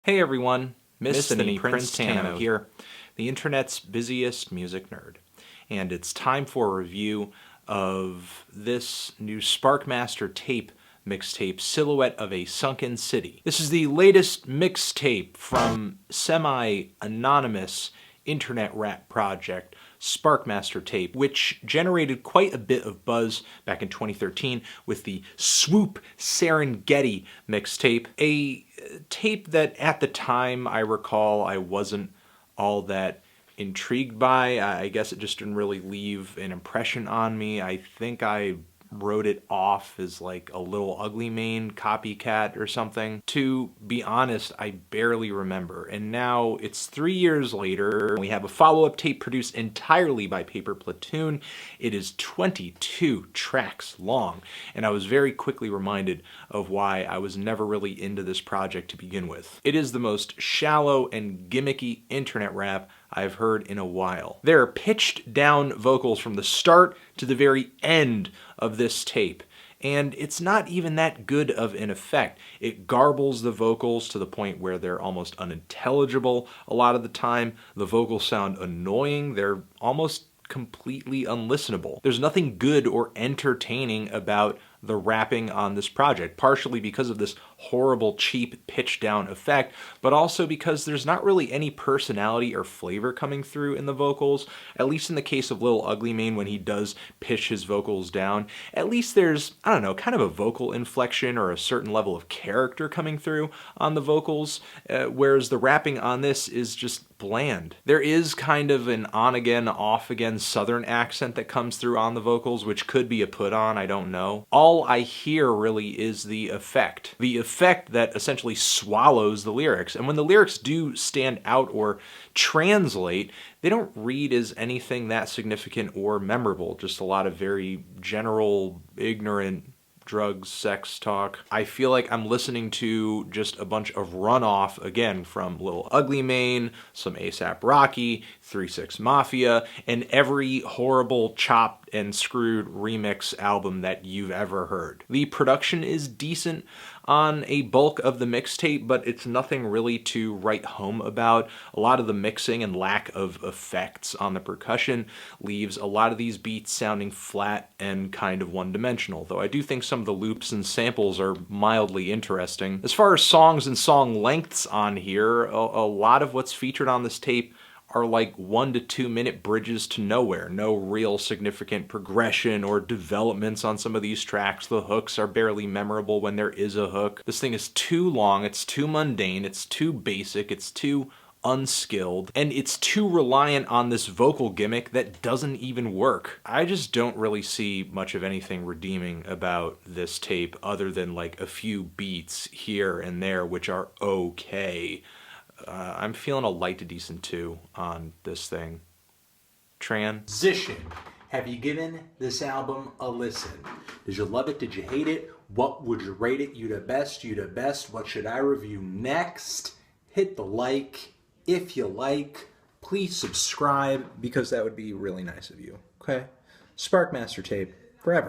Hey everyone, Mr. Prince Tano here, the internet's busiest music nerd. And it's time for a review of this new Sparkmaster tape mixtape, Silhouette of a Sunken City. This is the latest mixtape from semi-anonymous internet rap project Sparkmaster Tape, which generated quite a bit of buzz back in 2013 with the Swoop Serengeti mixtape, a tape that at the time I recall I wasn't all that intrigued by. I guess it just didn't really leave an impression on me. I think I wrote it off as like a Little Ugly Mane copycat or something. To be honest, I barely remember. And now it's 3 years later. We have a follow-up tape produced entirely by Paper Platoon. It is 22 tracks long, and I was very quickly reminded of why I was never really into this project to begin with. It is the most shallow and gimmicky internet rap I've heard in a while. There are pitched down vocals from the start to the very end of this tape, and it's not even that good of an effect. It garbles the vocals to the point where they're almost unintelligible a lot of the time. The vocals sound annoying. They're almost completely unlistenable. There's nothing good or entertaining about the rapping on this project, partially because of this horrible, cheap, pitch down effect, but also because there's not really any personality or flavor coming through in the vocals, at least in the case of Little Ugly Mane when he does pitch his vocals down. At least there's, I don't know, kind of a vocal inflection or a certain level of character coming through on the vocals, whereas the rapping on this is just bland. There is kind of an on-again, off-again southern accent that comes through on the vocals, which could be a put-on, I don't know. All I hear really is the effect. The effect that essentially swallows the lyrics. And when the lyrics do stand out or translate, they don't read as anything that significant or memorable. Just a lot of very general, ignorant drugs, sex talk. I feel like I'm listening to just a bunch of runoff, again, from Little Ugly Mane, some A$AP Rocky, 3 6 Mafia, and every horrible chopped and screwed remix album that you've ever heard. The production is decent on a bulk of the mixtape, but it's nothing really to write home about. A lot of the mixing and lack of effects on the percussion leaves a lot of these beats sounding flat and kind of one-dimensional, though I do think some of the loops and samples are mildly interesting. As far as songs and song lengths on here, a lot of what's featured on this tape are like 1 to 2 minute bridges to nowhere. No real significant progression or developments on some of these tracks. The hooks are barely memorable when there is a hook. This thing is too long, it's too mundane, it's too basic, it's too unskilled, and it's too reliant on this vocal gimmick that doesn't even work. I just don't really see much of anything redeeming about this tape other than like a few beats here and there, which are okay. I'm feeling a light to decent 2 on this thing. Transition. Have you given this album a listen? Did you love it? Did you hate it? What would you rate it? You the best, you the best. What should I review next? Hit the like if you like. Please subscribe, because that would be really nice of you. Okay? Sparkmaster Tape, forever.